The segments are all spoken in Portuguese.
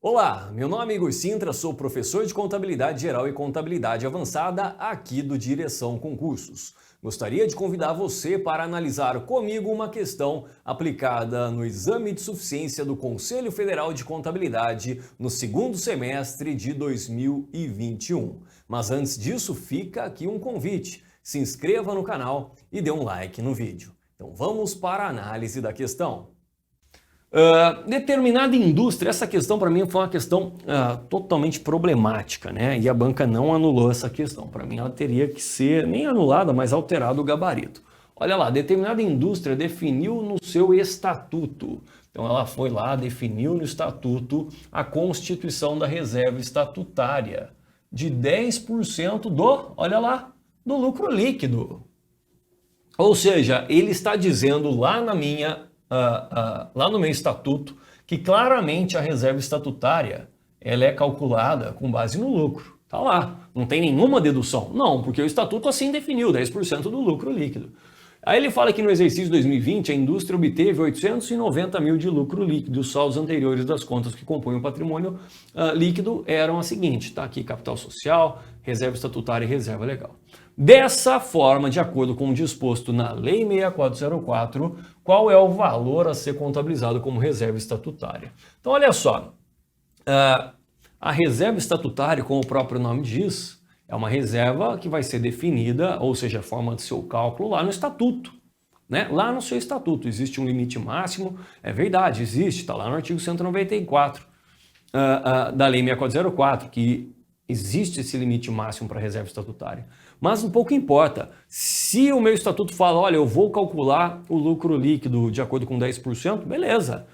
Olá, meu nome é Igor Sintra, sou professor de Contabilidade Geral e Contabilidade Avançada aqui do Direção Concursos. Gostaria de convidar você para analisar comigo uma questão aplicada no Exame de Suficiência do Conselho Federal de Contabilidade no segundo semestre de 2021. Mas antes disso, fica aqui um convite. Se inscreva no canal e dê um like no vídeo. Então vamos para a análise da questão. Determinada indústria, essa questão para mim foi uma questão totalmente problemática, né? E a banca não anulou essa questão. Para mim ela teria que ser nem anulada, mas alterado o gabarito. Olha lá, determinada indústria definiu no seu estatuto. Então ela foi lá, definiu no estatuto a constituição da reserva estatutária de 10% olha lá, do lucro líquido. Ou seja, ele está dizendo lá lá no meu estatuto, que claramente a reserva estatutária ela é calculada com base no lucro. Tá lá, não tem nenhuma dedução. Não, porque o estatuto assim definiu 10% do lucro líquido. Aí ele fala que no exercício 2020 a indústria obteve 890 mil de lucro líquido. Os saldos anteriores das contas que compõem o patrimônio líquido eram as seguintes, tá aqui capital social, reserva estatutária e reserva legal. Dessa forma, de acordo com o disposto na Lei 6404, qual é o valor a ser contabilizado como reserva estatutária? Então, olha só, a reserva estatutária, como o próprio nome diz, é uma reserva que vai ser definida, ou seja, a forma de seu cálculo lá no estatuto. Né? Lá no seu estatuto existe um limite máximo, é verdade, existe, está lá no artigo 194 da Lei 6404, que existe esse limite máximo para a reserva estatutária. Mas um pouco importa. Se o meu estatuto fala, olha, eu vou calcular o lucro líquido de acordo com 10%, beleza.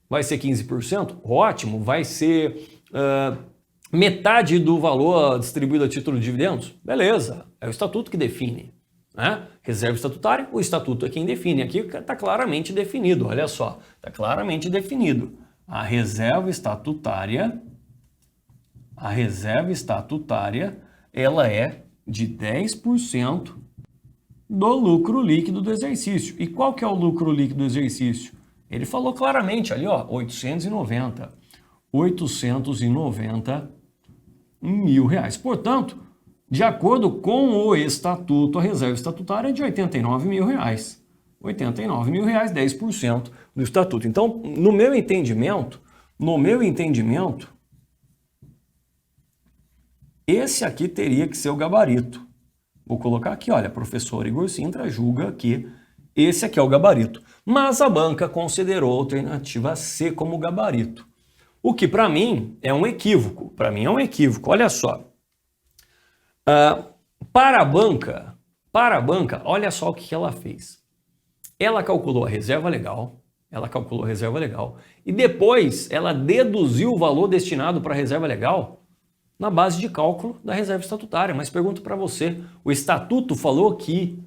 Vai ser 15%? Ótimo. Vai ser metade do valor distribuído a título de dividendos? Beleza. É o estatuto que define. Né? Reserva estatutária, o estatuto é quem define. Aqui está claramente definido, olha só. Está claramente definido. A reserva estatutária, ela é de 10% do lucro líquido do exercício. E qual que é o lucro líquido do exercício? Ele falou claramente ali, ó, 890 mil reais. Portanto, de acordo com o estatuto, a reserva estatutária é de 89 mil reais. 89 mil reais, 10% do estatuto. Então, no meu entendimento, esse aqui teria que ser o gabarito. Vou colocar aqui, olha, professor Igor Sintra julga que esse aqui é o gabarito. Mas a banca considerou a alternativa C como gabarito. O que para mim é um equívoco. Olha só. Para a banca, olha só o que ela fez. Ela calculou a reserva legal. E depois ela deduziu o valor destinado para a reserva legal na base de cálculo da reserva estatutária. Mas pergunto para você, o estatuto falou que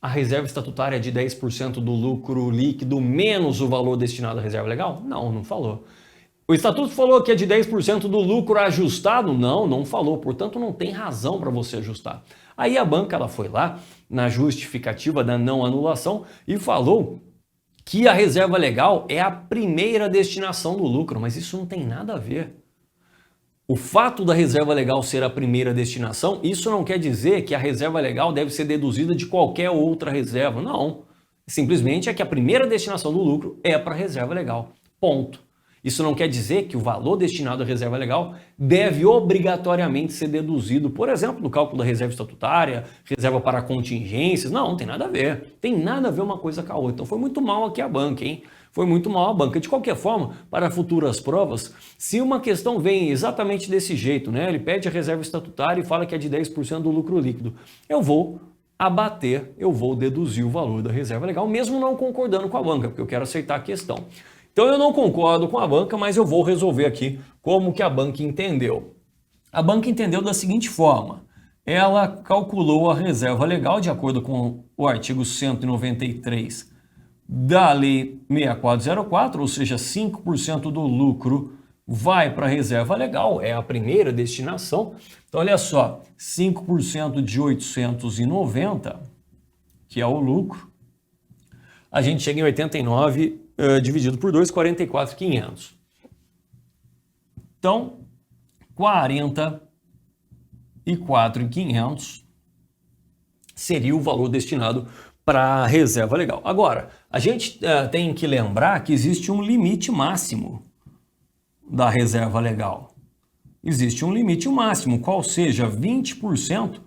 a reserva estatutária é de 10% do lucro líquido menos o valor destinado à reserva legal? Não, não falou. O estatuto falou que é de 10% do lucro ajustado? Não, não falou. Portanto, não tem razão para você ajustar. Aí a banca ela foi lá na justificativa da não anulação e falou que a reserva legal é a primeira destinação do lucro, mas isso não tem nada a ver. O fato da reserva legal ser a primeira destinação, isso não quer dizer que a reserva legal deve ser deduzida de qualquer outra reserva. Não. Simplesmente é que a primeira destinação do lucro é para a reserva legal. Ponto. Isso não quer dizer que o valor destinado à reserva legal deve obrigatoriamente ser deduzido, por exemplo, do cálculo da reserva estatutária, reserva para contingências. Não, não tem nada a ver. Tem nada a ver uma coisa com a outra. Então foi muito mal aqui a banca, hein? Foi muito mal a banca. De qualquer forma, para futuras provas, se uma questão vem exatamente desse jeito, né? Ele pede a reserva estatutária e fala que é de 10% do lucro líquido. Eu vou deduzir o valor da reserva legal, mesmo não concordando com a banca, porque eu quero aceitar a questão. Então eu não concordo com a banca, mas eu vou resolver aqui como que a banca entendeu. A banca entendeu da seguinte forma. Ela calculou a reserva legal de acordo com o artigo 193 da Lei 6404, ou seja, 5% do lucro vai para a reserva legal, é a primeira destinação. Então olha só, 5% de 890, que é o lucro, a gente chega em 89 dividido por 2, 44.500. Então, 44.500 seria o valor destinado para a reserva legal. Agora, a gente tem que lembrar que existe um limite máximo da reserva legal. Existe um limite máximo, qual seja 20%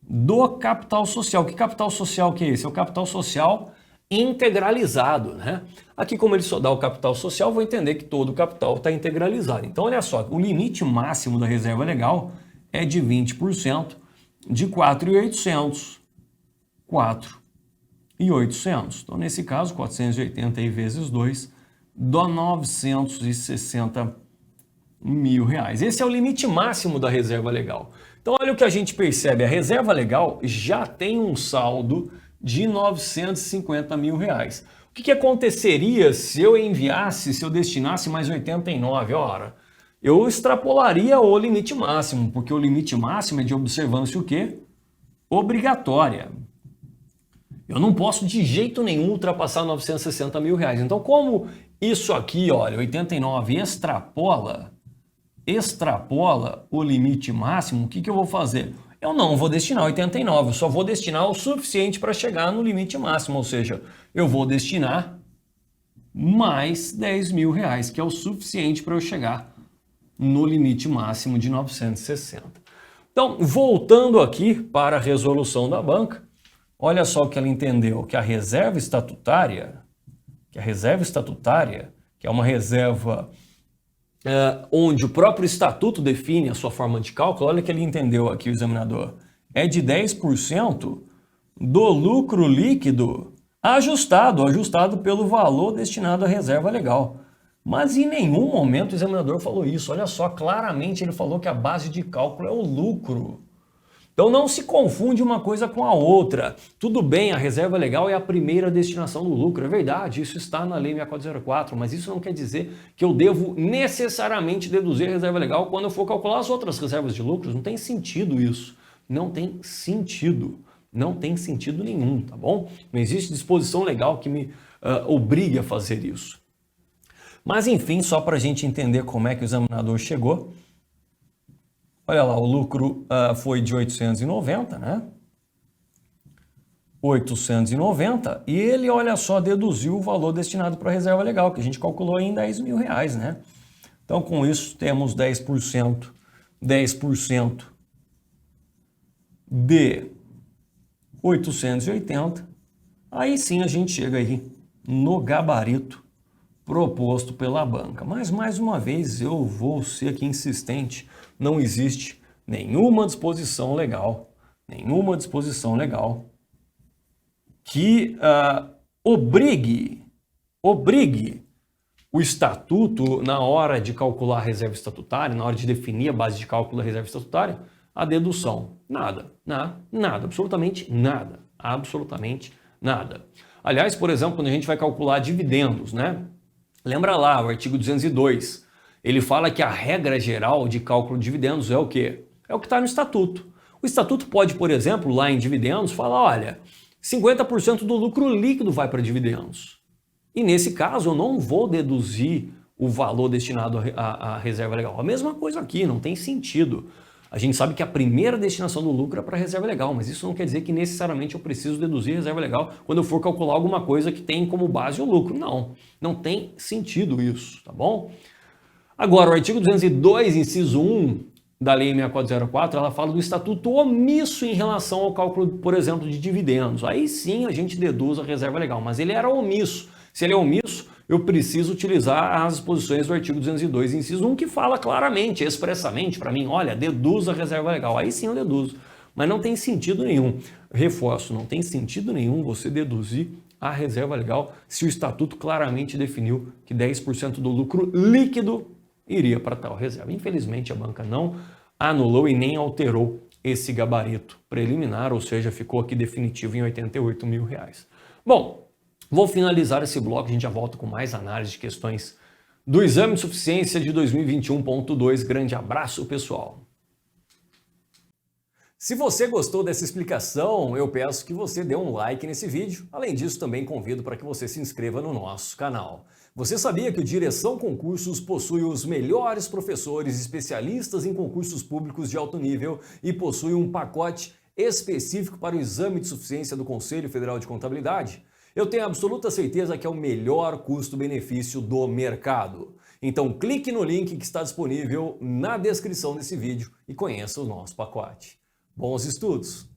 do capital social. Que capital social que é esse? É o capital social integralizado, né? Aqui, como ele só dá o capital social, vou entender que todo o capital está integralizado. Então, olha só, o limite máximo da reserva legal é de 20% de 4.800. 4.800. Então, nesse caso, 480 aí vezes 2 dá 960 mil reais. Esse é o limite máximo da reserva legal. Então, olha o que a gente percebe. A reserva legal já tem um saldo de 950 mil reais. O que aconteceria se eu enviasse, se eu destinasse mais 89? Ora, eu extrapolaria o limite máximo, porque o limite máximo é de observância o quê? Obrigatória. Eu não posso de jeito nenhum ultrapassar 960 mil reais. Então, como isso aqui, olha, 89 extrapola o limite máximo, o que eu vou fazer? Eu não vou destinar 89, eu só vou destinar o suficiente para chegar no limite máximo, ou seja, eu vou destinar mais 10 mil reais, que é o suficiente para eu chegar no limite máximo de 960. Então, voltando aqui para a resolução da banca, olha só o que ela entendeu, que a reserva estatutária, que é uma reserva onde o próprio estatuto define a sua forma de cálculo, olha que ele entendeu aqui o examinador, é de 10% do lucro líquido ajustado pelo valor destinado à reserva legal. Mas em nenhum momento o examinador falou isso. Olha só, claramente ele falou que a base de cálculo é o lucro. Então não se confunde uma coisa com a outra. Tudo bem, a reserva legal é a primeira destinação do lucro, é verdade, isso está na Lei 6404, mas isso não quer dizer que eu devo necessariamente deduzir a reserva legal quando eu for calcular as outras reservas de lucros. Não tem sentido isso. Não tem sentido. Não tem sentido nenhum, tá bom? Não existe disposição legal que me obrigue a fazer isso. Mas enfim, só para a gente entender como é que o examinador chegou, olha lá, o lucro foi de 890, né? 890, e ele, olha só, deduziu o valor destinado para a reserva legal, que a gente calculou em 10 mil reais, né? Então, com isso, temos 10% de 880, aí sim a gente chega aí no gabarito proposto pela banca. Mas, mais uma vez, eu vou ser aqui insistente, não existe nenhuma disposição legal que obrigue o estatuto, na hora de calcular a reserva estatutária, na hora de definir a base de cálculo da reserva estatutária, a dedução. Nada, absolutamente nada. Aliás, por exemplo, quando a gente vai calcular dividendos, né? Lembra lá, o artigo 202, ele fala que a regra geral de cálculo de dividendos é o quê? É o que está no estatuto. O estatuto pode, por exemplo, lá em dividendos, falar, olha, 50% do lucro líquido vai para dividendos. E nesse caso eu não vou deduzir o valor destinado à reserva legal. A mesma coisa aqui, não tem sentido. A gente sabe que a primeira destinação do lucro é para a reserva legal, mas isso não quer dizer que necessariamente eu preciso deduzir a reserva legal quando eu for calcular alguma coisa que tem como base o lucro. Não tem sentido isso, tá bom? Agora, o artigo 202, inciso 1 da Lei 6404, ela fala do estatuto omisso em relação ao cálculo, por exemplo, de dividendos. Aí sim a gente deduz a reserva legal, mas ele era omisso. Se ele é omisso, eu preciso utilizar as disposições do artigo 202, inciso 1, que fala claramente, expressamente para mim, olha, deduz a reserva legal. Aí sim eu deduzo. Mas não tem sentido nenhum, reforço, não tem sentido nenhum você deduzir a reserva legal se o estatuto claramente definiu que 10% do lucro líquido iria para tal reserva. Infelizmente a banca não anulou e nem alterou esse gabarito preliminar, ou seja, ficou aqui definitivo em 88 mil reais. Bom, vou finalizar esse bloco, a gente já volta com mais análise de questões do Exame de Suficiência de 2021.2. Grande abraço, pessoal! Se você gostou dessa explicação, eu peço que você dê um like nesse vídeo. Além disso, também convido para que você se inscreva no nosso canal. Você sabia que o Direção Concursos possui os melhores professores especialistas em concursos públicos de alto nível e possui um pacote específico para o exame de suficiência do Conselho Federal de Contabilidade? Eu tenho absoluta certeza que é o melhor custo-benefício do mercado. Então clique no link que está disponível na descrição desse vídeo e conheça o nosso pacote. Bons estudos!